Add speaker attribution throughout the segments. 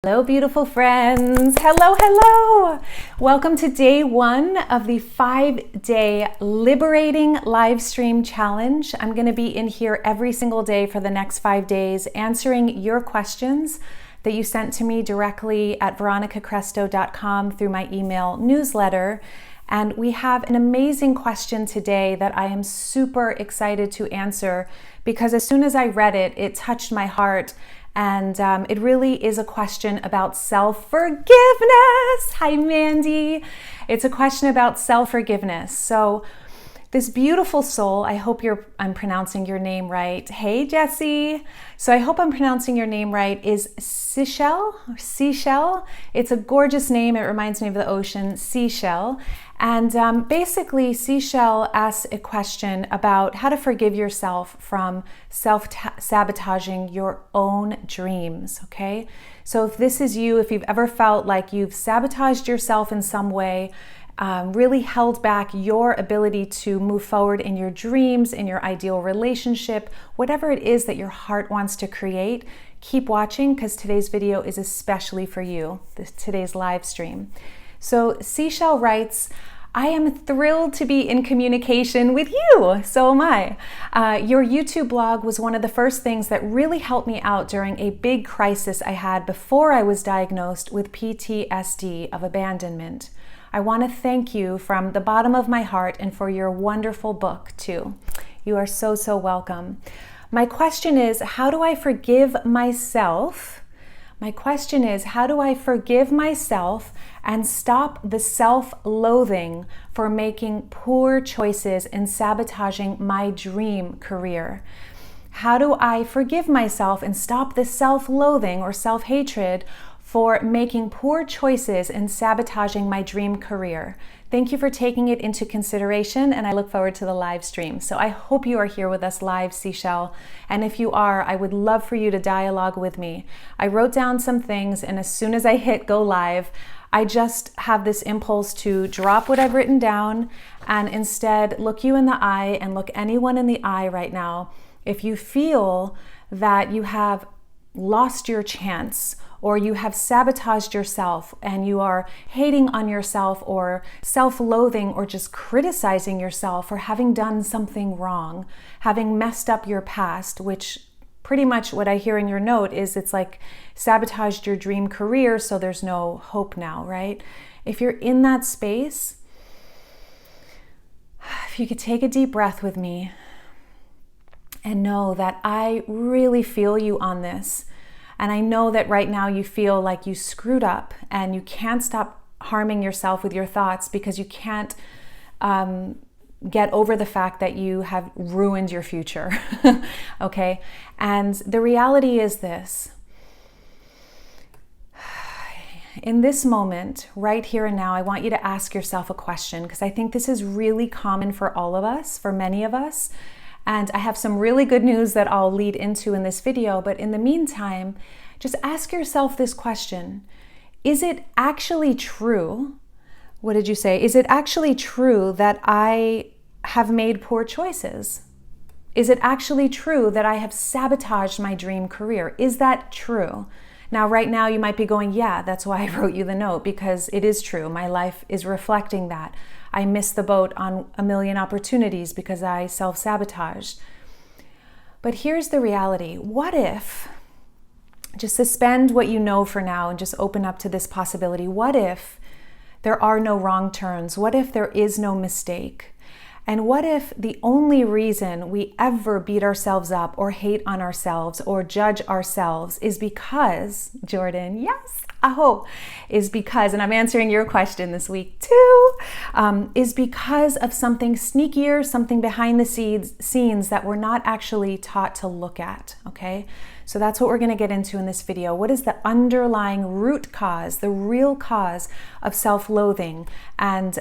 Speaker 1: Hello, beautiful friends. Hello, hello. Welcome to day one of the 5-day liberating live stream challenge. I'm going to be in here every single day for the next 5 days, answering your questions that you sent to me directly at veronicacresto.com through my email newsletter. And we have an amazing question today that I am super excited to answer because as soon as I read it, it touched my heart. And it really is a question about self-forgiveness. Hi, Mandy. It's a question about self-forgiveness. So this beautiful soul, I hope I'm pronouncing your name right. Hey, Jessie. So I hope I'm pronouncing your name right, is Seashell. It's a gorgeous name. It reminds me of the ocean, Seashell. And basically, Seashell asks a question about how to forgive yourself from self-sabotaging your own dreams, okay? So if this is you, if you've ever felt like you've sabotaged yourself in some way, really held back your ability to move forward in your dreams, in your ideal relationship, whatever it is that your heart wants to create, keep watching because today's video is especially for you, today's live stream. So Seashell writes, I am thrilled to be in communication with you. So am I. Your YouTube blog was one of the first things that really helped me out during a big crisis I had before I was diagnosed with PTSD of abandonment. I want to thank you from the bottom of my heart and for your wonderful book too. You are so, so welcome. My question is, how do I forgive myself? My question is, how do I forgive myself and stop the self-loathing for making poor choices and sabotaging my dream career? How do I forgive myself and stop the self-loathing or self-hatred for making poor choices and sabotaging my dream career? Thank you for taking it into consideration, and I look forward to the live stream. So I hope you are here with us live, Seashell. And if you are, I would love for you to dialogue with me. I wrote down some things, and as soon as I hit go live, I just have this impulse to drop what I've written down and instead look you in the eye and look anyone in the eye right now. If you feel that you have lost your chance, or you have sabotaged yourself and you are hating on yourself or self-loathing or just criticizing yourself for having done something wrong, having messed up your past, which pretty much what I hear in your note is it's like sabotaged your dream career, so there's no hope now, right? If you're in that space, if you could take a deep breath with me and know that I really feel you on this. And I know that right now you feel like you screwed up and you can't stop harming yourself with your thoughts because you can't get over the fact that you have ruined your future, okay? And the reality is this. In this moment, right here and now, I want you to ask yourself a question because I think this is really common for all of us, for many of us. And I have some really good news that I'll lead into in this video. But in the meantime, just ask yourself this question. Is it actually true? What did you say? Is it actually true that I have made poor choices? Is it actually true that I have sabotaged my dream career? Is that true? Now, right now, you might be going, yeah, that's why I wrote you the note, because it is true. My life is reflecting that. I missed the boat on a million opportunities because I self-sabotaged. But here's the reality. What if, just suspend what you know for now and just open up to this possibility. What if there are no wrong turns? What if there is no mistake? And what if the only reason we ever beat ourselves up or hate on ourselves or judge ourselves is because, Jordan, yes, aho, is because, and I'm answering your question this week too, is because of something sneakier, something behind the scenes that we're not actually taught to look at, okay? So that's what we're going to get into in this video. What is the underlying root cause, the real cause of self-loathing and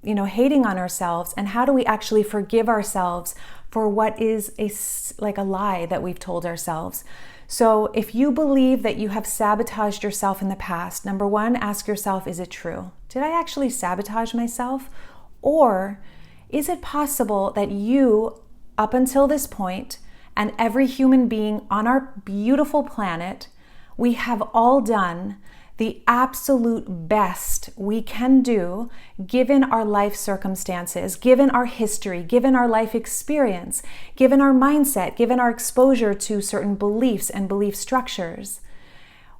Speaker 1: hating on ourselves, and how do we actually forgive ourselves for what is like a lie that we've told ourselves? So if you believe that you have sabotaged yourself in the past, number one, ask yourself, is it true? Did I actually sabotage myself? Or is it possible that you, up until this point, and every human being on our beautiful planet We have all done the absolute best we can do given our life circumstances, given our history, given our life experience, given our mindset, given our exposure to certain beliefs and belief structures.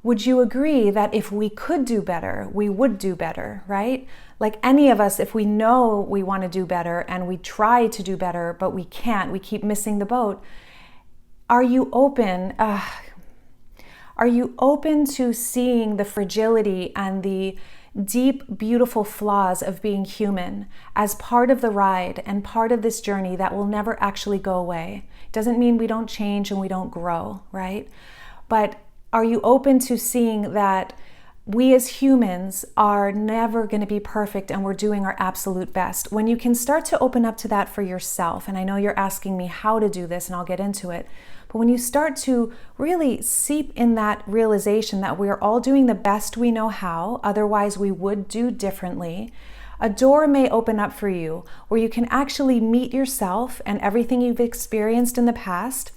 Speaker 1: Would you agree that if we could do better, we would do better, right? Like any of us, if we know we want to do better and we try to do better, but we can't, we keep missing the boat. Are you open? Are you open to seeing the fragility and the deep, beautiful flaws of being human as part of the ride and part of this journey that will never actually go away? It doesn't mean we don't change and we don't grow, right? But are you open to seeing that we as humans are never going to be perfect and we're doing our absolute best? When you can start to open up to that for yourself, and I know you're asking me how to do this and I'll get into it, but when you start to really seep in that realization that we're all doing the best we know how, otherwise we would do differently, a door may open up for you where you can actually meet yourself and everything you've experienced in the past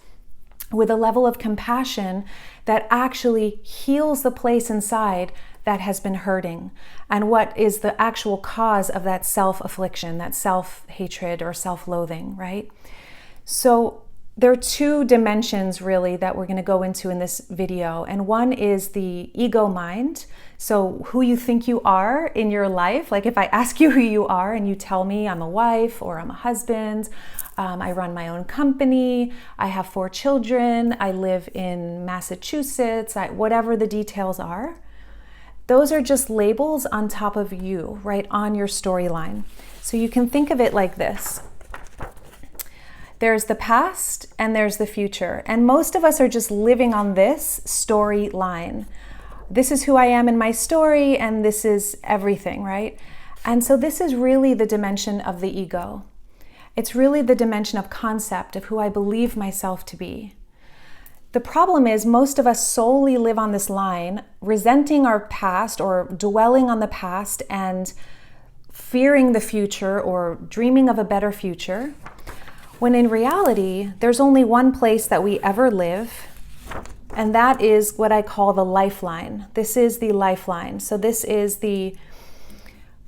Speaker 1: with a level of compassion that actually heals the place inside that has been hurting, and what is the actual cause of that self-affliction, that self-hatred or self-loathing, right? So there are two dimensions really that we're going to go into in this video, and one is the ego mind, so who you think you are in your life. Like if I ask you who you are and you tell me I'm a wife or I'm a husband, I run my own company, I have 4 children, I live in Massachusetts, whatever the details are, those are just labels on top of you, right, on your storyline. So you can think of it like this. There's the past and there's the future. And most of us are just living on this storyline. This is who I am in my story and this is everything, right? And so this is really the dimension of the ego. It's really the dimension of concept of who I believe myself to be. The problem is most of us solely live on this line, resenting our past or dwelling on the past and fearing the future or dreaming of a better future, when in reality, there's only one place that we ever live, and that is what I call the lifeline. This is the lifeline. So this is the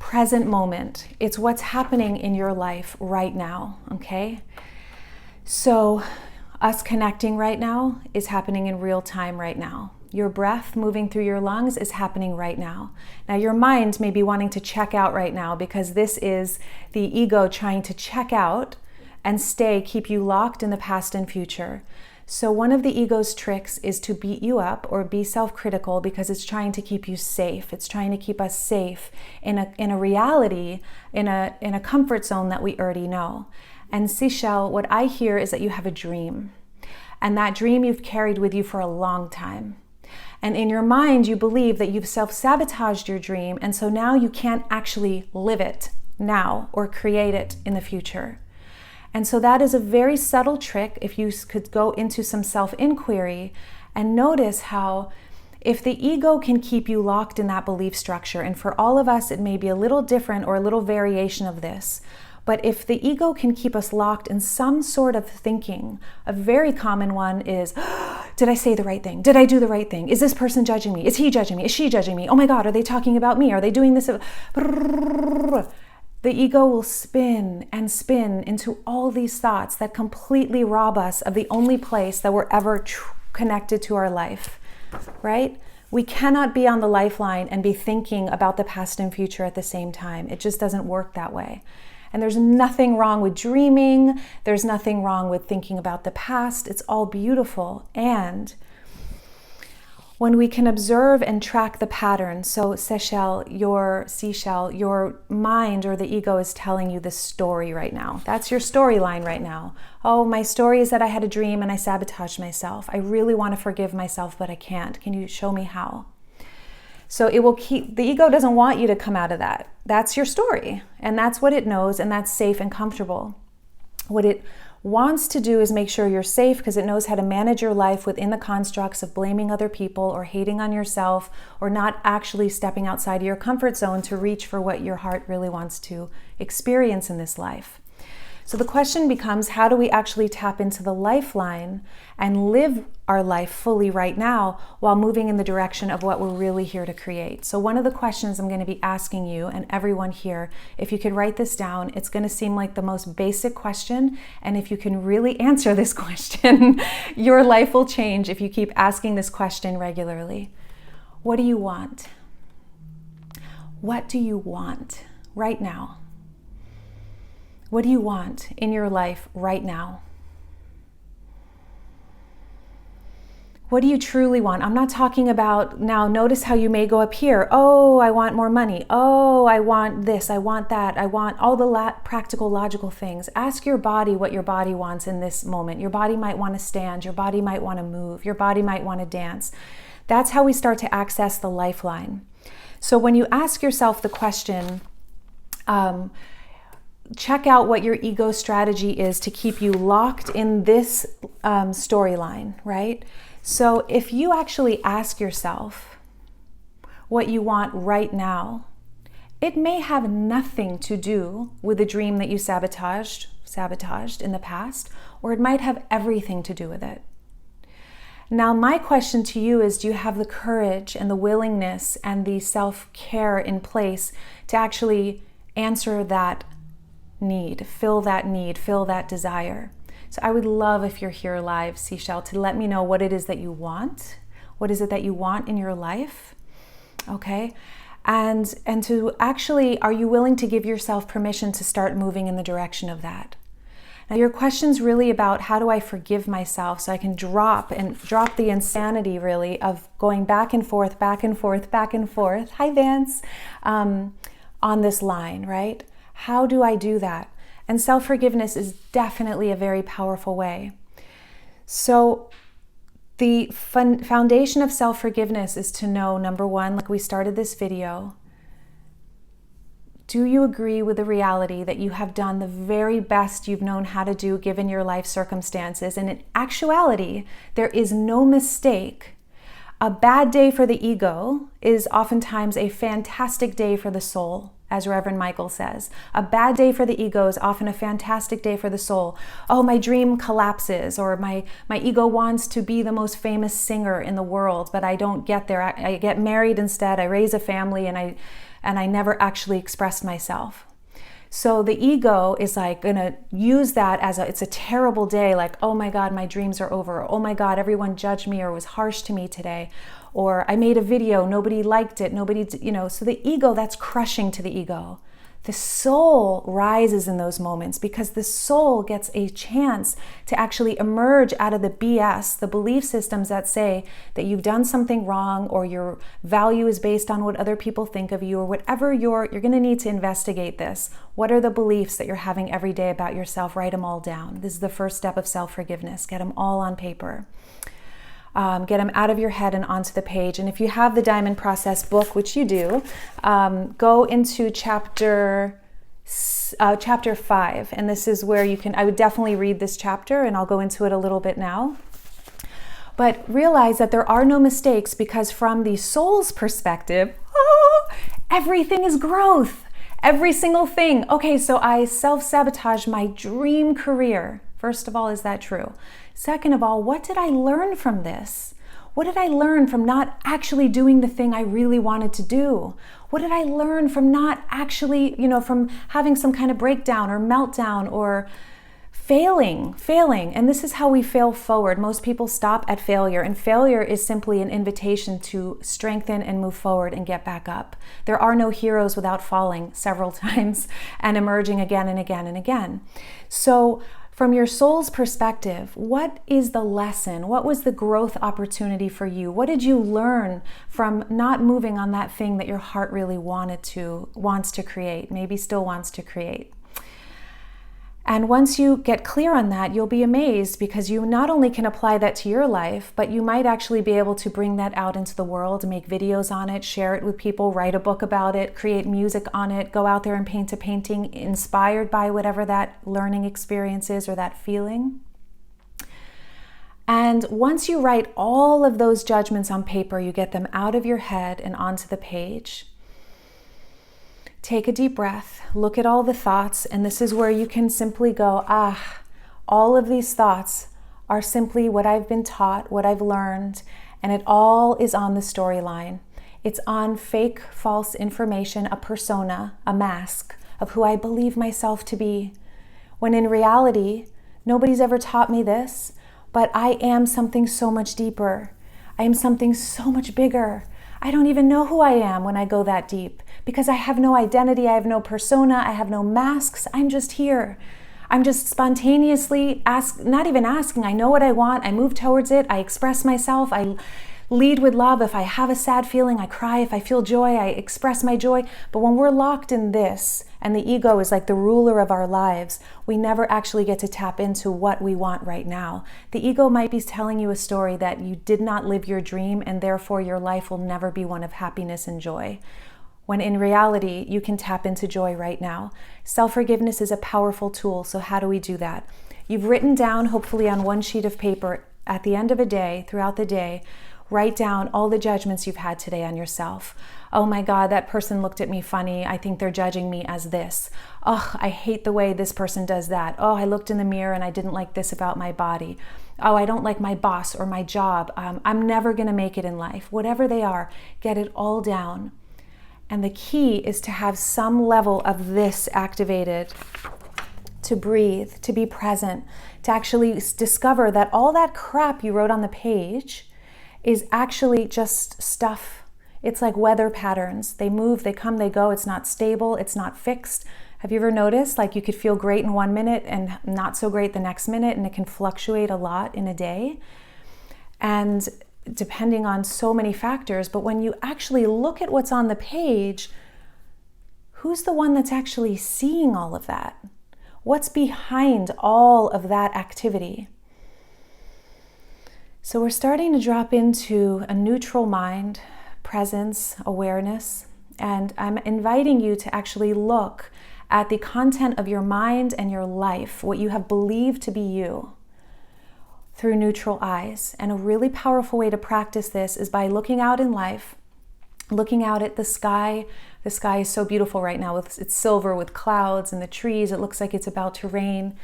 Speaker 1: present moment. It's what's happening in your life right now, okay? So us connecting right now is happening in real time right now. Your breath moving through your lungs is happening right now. Now your mind may be wanting to check out right now because this is the ego trying to check out and keep you locked in the past and future. So one of the ego's tricks is to beat you up or be self-critical because it's trying to keep you safe. It's trying to keep us safe in a reality, in a comfort zone that we already know. And Seashell, what I hear is that you have a dream. And that dream you've carried with you for a long time. And in your mind, you believe that you've self-sabotaged your dream, and so now you can't actually live it now or create it in the future. And so that is a very subtle trick if you could go into some self-inquiry and notice how if the ego can keep you locked in that belief structure, and for all of us it may be a little different or a little variation of this, but if the ego can keep us locked in some sort of thinking, a very common one is, did I say the right thing? Did I do the right thing? Is this person judging me? Is he judging me? Is she judging me? Oh my God, are they talking about me? Are they doing this? The ego will spin and spin into all these thoughts that completely rob us of the only place that we're ever connected to our life, right? We cannot be on the lifeline and be thinking about the past and future at the same time. It just doesn't work that way. And there's nothing wrong with dreaming. There's nothing wrong with thinking about the past. It's all beautiful. And when we can observe and track the pattern, so seashell, your mind or the ego is telling you this story right now. That's your storyline right now. Oh, my story is that I had a dream and I sabotaged myself. I really want to forgive myself, but I can't. Can you show me how? So it will the ego doesn't want you to come out of that. That's your story. And that's what it knows, and that's safe and comfortable. What it wants to do is make sure you're safe because it knows how to manage your life within the constructs of blaming other people or hating on yourself or not actually stepping outside of your comfort zone to reach for what your heart really wants to experience in this life. So the question becomes, how do we actually tap into the lifeline and live our life fully right now while moving in the direction of what we're really here to create? So one of the questions I'm going to be asking you and everyone here, if you could write this down, it's going to seem like the most basic question. And if you can really answer this question, your life will change if you keep asking this question regularly. What do you want? What do you want right now? What do you want in your life right now? What do you truly want? I'm not talking about, now notice how you may go up here. Oh, I want more money. Oh, I want this. I want that. I want all the practical, logical things. Ask your body what your body wants in this moment. Your body might want to stand. Your body might want to move. Your body might want to dance. That's how we start to access the lifeline. So when you ask yourself the question, check out what your ego strategy is to keep you locked in this storyline, right? So if you actually ask yourself what you want right now, it may have nothing to do with the dream that you sabotaged in the past, or it might have everything to do with it. Now, my question to you is, do you have the courage and the willingness and the self-care in place to actually answer that need, fill that desire? So I would love if you're here live, Seashell, to let me know what it is that you want. What is it that you want in your life? Okay. And to actually, are you willing to give yourself permission to start moving in the direction of that? Now your question's really about, how do I forgive myself so I can drop the insanity really of going back and forth, back and forth, back and forth. Hi, Vance. On this line, right? How do I do that? And self-forgiveness is definitely a very powerful way. So the foundation of self-forgiveness is to know, number one, like we started this video, do you agree with the reality that you have done the very best you've known how to do given your life circumstances? And in actuality, there is no mistake. A bad day for the ego is oftentimes a fantastic day for the soul, as Reverend Michael says. A bad day for the ego is often a fantastic day for the soul. Oh, my dream collapses, or my ego wants to be the most famous singer in the world, but I don't get there. I get married instead. I raise a family, and I never actually expressed myself. So the ego is like gonna use that as it's a terrible day, like, oh my God, my dreams are over. Oh my God, everyone judged me or was harsh to me today. Or I made a video, nobody liked it, so the ego, that's crushing to the ego. The soul rises in those moments because the soul gets a chance to actually emerge out of the BS, the belief systems that say that you've done something wrong, or your value is based on what other people think of you, or whatever you're going to need to investigate this. What are the beliefs that you're having every day about yourself? Write them all down. This is the first step of self-forgiveness. Get them all on paper. Get them out of your head and onto the page. And if you have the Diamond Process book, which you do, go into chapter 5. And this is where I would definitely read this chapter, and I'll go into it a little bit now. But realize that there are no mistakes, because from the soul's perspective, everything is growth. Every single thing. Okay, so I self-sabotage my dream career. First of all, is that true? Second of all, what did I learn from this? What did I learn from not actually doing the thing I really wanted to do? What did I learn from not actually, from having some kind of breakdown or meltdown or failing? And this is how we fail forward. Most people stop at failure, and failure is simply an invitation to strengthen and move forward and get back up. There are no heroes without falling several times and emerging again and again and again. So from your soul's perspective, what is the lesson? What was the growth opportunity for you? What did you learn from not moving on that thing that your heart really wants to create, maybe still wants to create? And once you get clear on that, you'll be amazed, because you not only can apply that to your life, but you might actually be able to bring that out into the world, make videos on it, share it with people, write a book about it, create music on it, go out there and paint a painting inspired by whatever that learning experience is or that feeling. And once you write all of those judgments on paper, you get them out of your head and onto the page, take a deep breath, look at all the thoughts, and this is where you can simply go, all of these thoughts are simply what I've been taught, what I've learned, and it all is on the storyline. It's on fake, false information, a persona, a mask of who I believe myself to be. When in reality, nobody's ever taught me this, but I am something so much deeper. I am something so much bigger. I don't even know who I am when I go that deep because I have no identity, I have no persona, I have no masks. I'm just here. I'm just spontaneously not even asking. I know what I want. I move towards it. I express myself. I lead with love. If I have a sad feeling, I cry. If I feel joy, I express my joy. But when we're locked in this, and the ego is like the ruler of our lives, we never actually get to tap into what we want right now. The ego might be telling you a story that you did not live your dream, and therefore your life will never be one of happiness and joy. When in reality, you can tap into joy right now. Self-forgiveness is a powerful tool, so how do we do that? You've written down, hopefully on one sheet of paper, at the end of a day, throughout the day, write down all the judgments you've had today on yourself. Oh my God, that person looked at me funny. I think they're judging me as this. Oh, I hate the way this person does that. Oh, I looked in the mirror and I didn't like this about my body. Oh, I don't like my boss or my job. I'm never gonna make it in life. Whatever they are, get it all down. And the key is to have some level of this activated, to breathe, to be present, to actually discover that all that crap you wrote on the page is actually just stuff. It's like weather patterns. They move, they come, they go. It's not stable, it's not fixed. Have you ever noticed like you could feel great in 1 minute and not so great the next minute, and it can fluctuate a lot in a day? And depending on so many factors, but when you actually look at what's on the page, who's the one that's actually seeing all of that? What's behind all of that activity? So we're starting to drop into a neutral mind, presence, awareness, and I'm inviting you to actually look at the content of your mind and your life, what you have believed to be you, through neutral eyes. And a really powerful way to practice this is by looking out in life, looking out at the sky. The sky is so beautiful right now. It's silver with clouds and the trees. It looks like it's about to rain.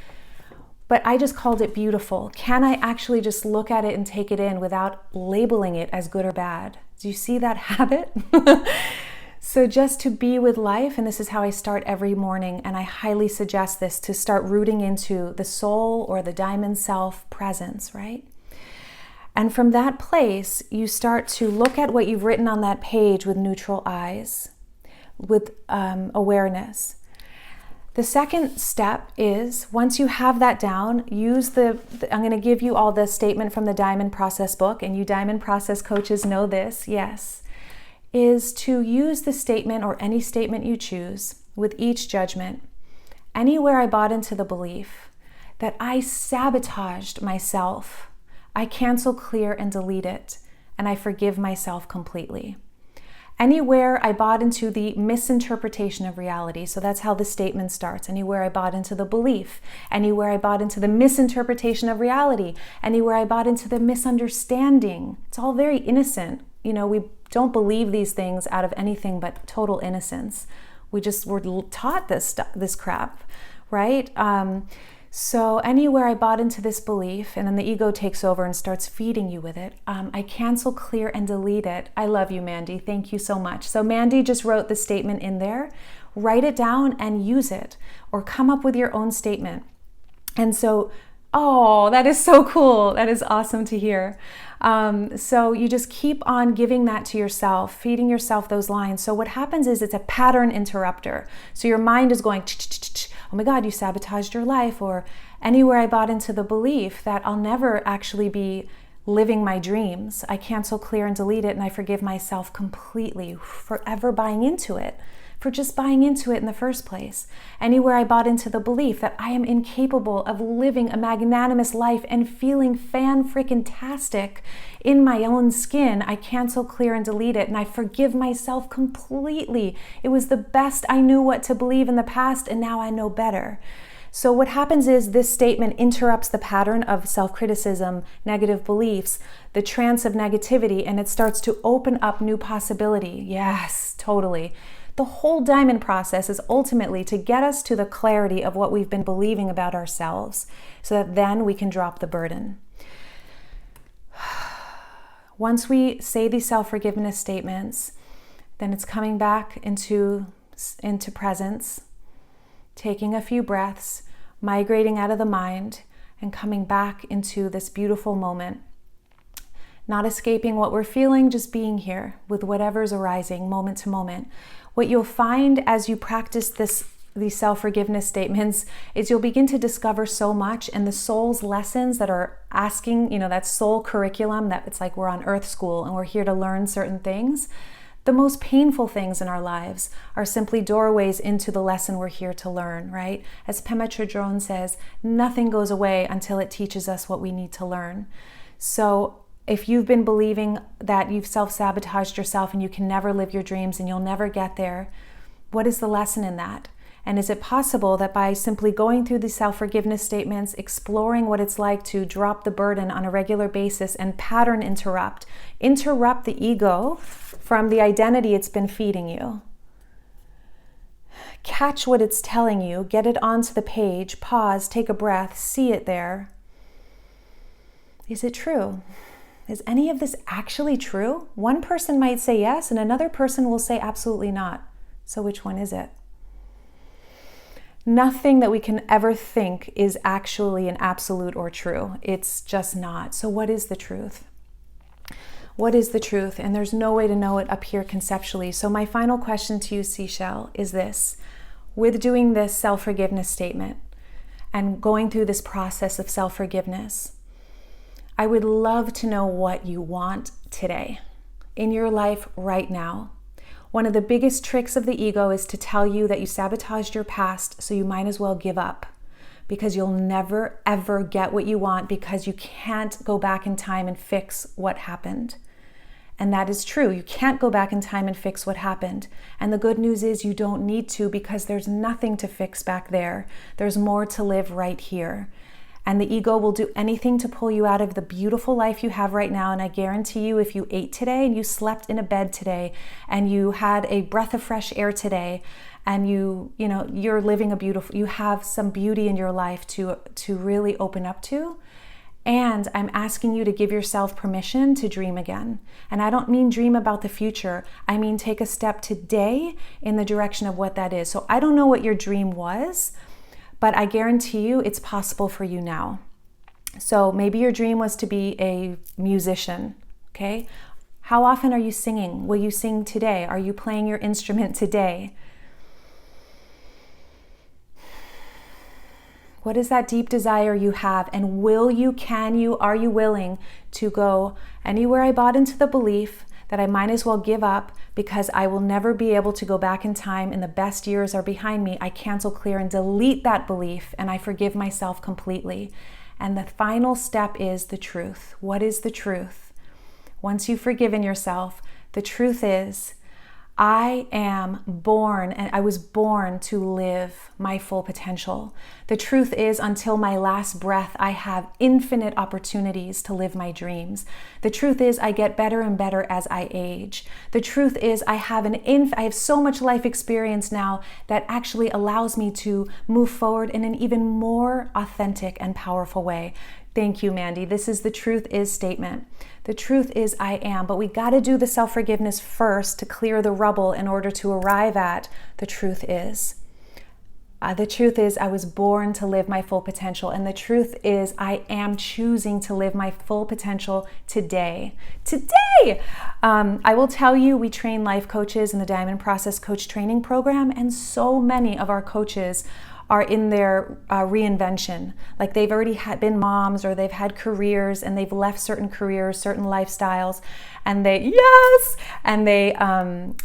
Speaker 1: But I just called it beautiful. Can I actually just look at it and take it in without labeling it as good or bad? Do you see that habit? So just to be with life, and this is how I start every morning, and I highly suggest this, to start rooting into the soul or the diamond self presence, right? And from that place, you start to look at what you've written on that page with neutral eyes, with awareness. The second step is, once you have that down, use I'm going to give you all the statement from the Diamond Process book, and you Diamond Process coaches know this, yes, is to use the statement or any statement you choose with each judgment. Anywhere I bought into the belief that I sabotaged myself, I cancel, clear, and delete it, and I forgive myself completely. Anywhere I bought into the misinterpretation of reality, so that's how the statement starts. Anywhere I bought into the belief, anywhere I bought into the misinterpretation of reality, anywhere I bought into the misunderstanding. It's all very innocent. You know, we don't believe these things out of anything but total innocence. We just were taught this crap, right? So anywhere I bought into this belief, and then the ego takes over and starts feeding you with it, I cancel, clear, and delete it. I love you, Mandy. Thank you so much. So Mandy just wrote the statement in there. Write it down and use it, or come up with your own statement. And so, oh, that is so cool. That is awesome to hear. So you just keep on giving that to yourself, feeding yourself those lines. So what happens is it's a pattern interrupter. So your mind is going, oh my God, you sabotaged your life. Or anywhere I bought into the belief that I'll never actually be living my dreams, I cancel, clear, and delete it, and I forgive myself completely for ever buying into it, for just buying into it in the first place. Anywhere I bought into the belief that I am incapable of living a magnanimous life and feeling fan-freaking-tastic in my own skin, I cancel, clear, and delete it, and I forgive myself completely. It was the best I knew what to believe in the past, and now I know better. So what happens is this statement interrupts the pattern of self-criticism, negative beliefs, the trance of negativity, and it starts to open up new possibility. Yes, totally. The whole diamond process is ultimately to get us to the clarity of what we've been believing about ourselves so that then we can drop the burden. Once we say these self-forgiveness statements, then it's coming back into presence, taking a few breaths, migrating out of the mind, and coming back into this beautiful moment. Not escaping what we're feeling, just being here with whatever's arising moment to moment. What you'll find as you practice these self-forgiveness statements is you'll begin to discover so much, and the soul's lessons that are asking, that soul curriculum, that it's like we're on earth school and we're here to learn certain things. The most painful things in our lives are simply doorways into the lesson we're here to learn, right? As Pema Chodron says, nothing goes away until it teaches us what we need to learn. So if you've been believing that you've self-sabotaged yourself and you can never live your dreams and you'll never get there, what is the lesson in that? And is it possible that by simply going through these self-forgiveness statements, exploring what it's like to drop the burden on a regular basis and pattern interrupt the ego from the identity it's been feeding you? Catch what it's telling you, get it onto the page, pause, take a breath, see it there. Is it true? Is any of this actually true? One person might say yes, and another person will say absolutely not. So which one is it? Nothing that we can ever think is actually an absolute or true. It's just not. So what is the truth? What is the truth? And there's no way to know it up here conceptually. So my final question to you, Seashell, is this. With doing this self-forgiveness statement and going through this process of self-forgiveness, I would love to know what you want today in your life right now. One of the biggest tricks of the ego is to tell you that you sabotaged your past, so you might as well give up because you'll never ever get what you want because you can't go back in time and fix what happened. And that is true. You can't go back in time and fix what happened. And the good news is you don't need to, because there's nothing to fix back there. There's more to live right here. And the ego will do anything to pull you out of the beautiful life you have right now. And I guarantee you, if you ate today and you slept in a bed today and you had a breath of fresh air today and you're living you have some beauty in your life to really open up to. And I'm asking you to give yourself permission to dream again. And I don't mean dream about the future. I mean take a step today in the direction of what that is. So I don't know what your dream was, but I guarantee you it's possible for you now. So maybe your dream was to be a musician, okay? How often are you singing? Will you sing today? Are you playing your instrument today? What is that deep desire you have? And are you willing to go anywhere I bought into the belief that I might as well give up because I will never be able to go back in time and the best years are behind me? I cancel, clear, and delete that belief, and I forgive myself completely. And the final step is the truth. What is the truth? Once you've forgiven yourself, the truth is, I was born to live my full potential. The truth is, until my last breath, I have infinite opportunities to live my dreams. The truth is, I get better and better as I age. The truth is, I have so much life experience now that actually allows me to move forward in an even more authentic and powerful way. Thank you, Mandy. This is the truth is statement. The truth is I am, but we got to do the self-forgiveness first to clear the rubble in order to arrive at the truth is. The truth is I was born to live my full potential, and the truth is I am choosing to live my full potential today. Today! I will tell you, we train life coaches in the Diamond Process Coach Training Program, and so many of our coaches are in their reinvention. Like they've already been moms, or they've had careers and they've left certain careers, certain lifestyles, and they and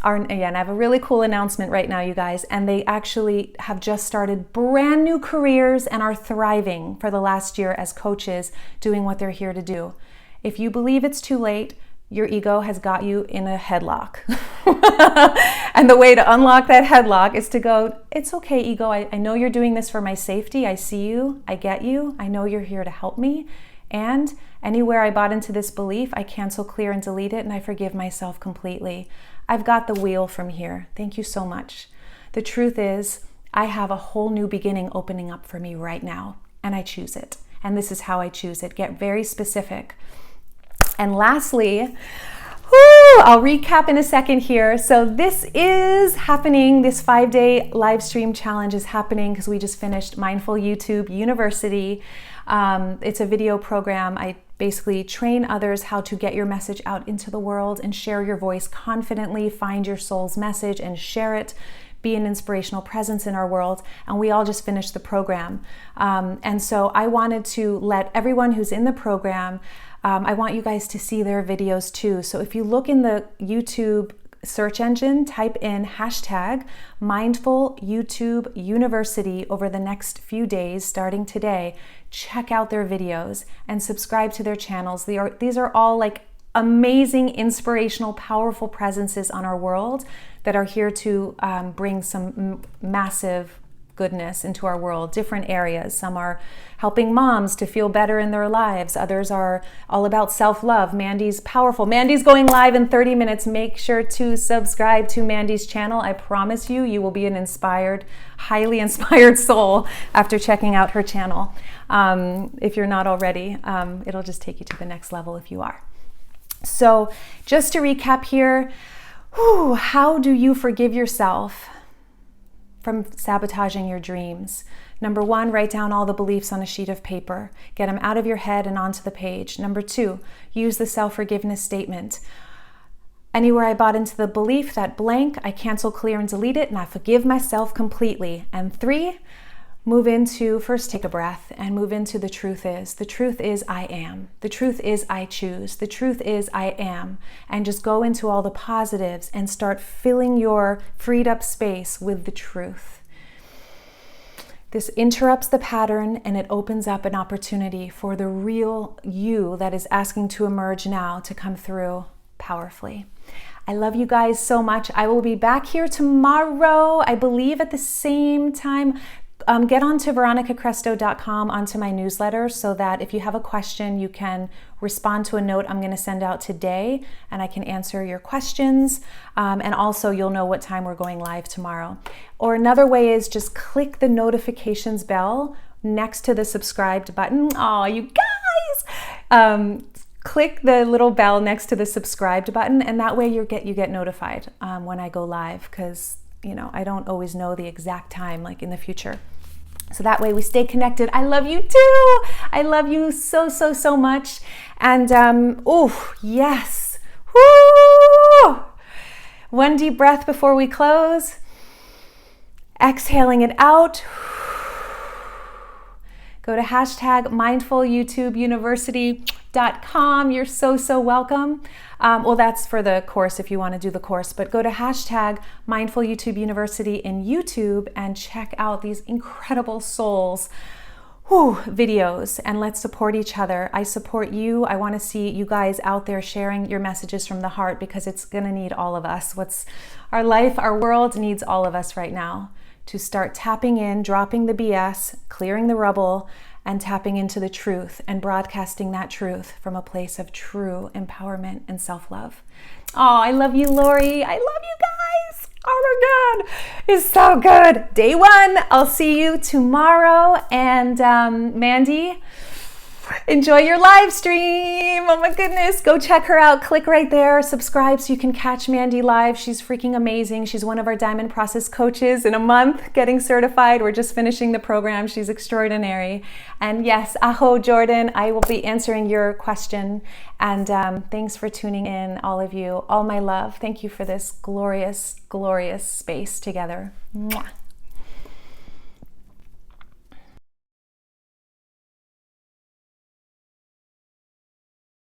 Speaker 1: I have a really cool announcement right now, you guys, and they actually have just started brand new careers and are thriving for the last year as coaches, doing what they're here to do. If you believe it's too late, your ego has got you in a headlock. And the way to unlock that headlock is to go, it's okay, ego. I know you're doing this for my safety. I see you. I get you. I know you're here to help me. And anywhere I bought into this belief, I cancel, clear, and delete it, and I forgive myself completely. I've got the wheel from here. Thank you so much. The truth is, I have a whole new beginning opening up for me right now, and I choose it. And this is how I choose it. Get very specific. And lastly, I'll recap in a second here. So this is happening, this 5-day live stream challenge is happening because we just finished Mindful YouTube University. It's a video program. I basically train others how to get your message out into the world and share your voice confidently, find your soul's message and share it. Be an inspirational presence in our world. And we all just finished the program. And so I wanted to let everyone who's in the program, I want you guys to see their videos too. So if you look in the YouTube search engine, type in hashtag Mindful YouTube University over the next few days, starting today. Check out their videos and subscribe to their channels. These are all like amazing, inspirational, powerful presences on our world that are here to bring some massive goodness into our world, different areas. Some are helping moms to feel better in their lives. Others are all about self-love. Mandy's powerful. Mandy's going live in 30 minutes. Make sure to subscribe to Mandy's channel. I promise you, you will be an inspired, highly inspired soul after checking out her channel. If you're not already, it'll just take you to the next level if you are. So just to recap here, how do you forgive yourself from sabotaging your dreams? Number 1, write down all the beliefs on a sheet of paper. Get them out of your head and onto the page. Number 2, use the self-forgiveness statement. Anywhere I bought into the belief, that blank, I cancel, clear, and delete it, and I forgive myself completely. And 3, move into, first take a breath and move into the truth is. The truth is I am. The truth is I choose. The truth is I am. And just go into all the positives and start filling your freed up space with the truth. This interrupts the pattern and it opens up an opportunity for the real you that is asking to emerge now to come through powerfully. I love you guys so much. I will be back here tomorrow, I believe at the same time. Get onto veronicacresto.com, onto my newsletter, so that if you have a question, you can respond to a note I'm going to send out today, and I can answer your questions. And also, you'll know what time we're going live tomorrow. Or another way is just click the notifications bell next to the subscribed button. Oh, you guys! Click the little bell next to the subscribed button, and that way you get notified when I go live, because I don't always know the exact time, like in the future. So that way we stay connected. I love you too. I love you so, so, so much. And yes. Woo! One deep breath before we close. Exhaling it out. Go to hashtag mindfulYouTubeUniversity.com. You're so, so welcome. Well, that's for the course if you want to do the course, but go to hashtag Mindful YouTube University in YouTube and check out these incredible souls videos, and let's support each other. I support you. I want to see you guys out there sharing your messages from the heart, because it's going to need all of us. Our life, our world needs all of us right now to start tapping in, dropping the BS, clearing the rubble, and tapping into the truth and broadcasting that truth from a place of true empowerment and self-love. Oh, I love you, Lori. I love you guys. Oh my God, it's so good. Day 1, I'll see you tomorrow. And Mandy, enjoy your live stream. Oh my goodness, go check her out. Click right there, subscribe so you can catch Mandy live. She's freaking amazing. She's one of our Diamond Process coaches in a month, getting certified. We're just finishing the program. She's extraordinary. And yes, aho, Jordan, I will be answering your question. And thanks for tuning in, all of you. All my love. Thank you for this glorious, glorious space together. Mwah.